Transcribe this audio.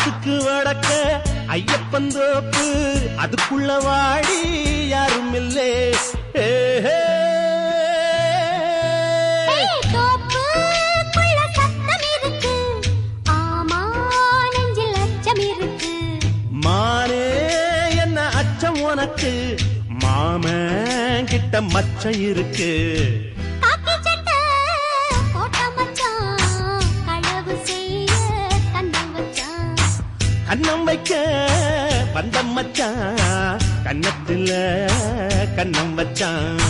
ஆத்துக்கு வடக்க ஐயப்பன் தோப்பு அதுக்குள்ள வாடி யாரும் இல்லே மானே என்ன அச்சம் உனக்கு மாமன் கிட்ட மச்சம் இருக்கு கண்ணம் வைக்க வந்த மச்சான் கண்ணத்துல கண்ணம் வச்சான்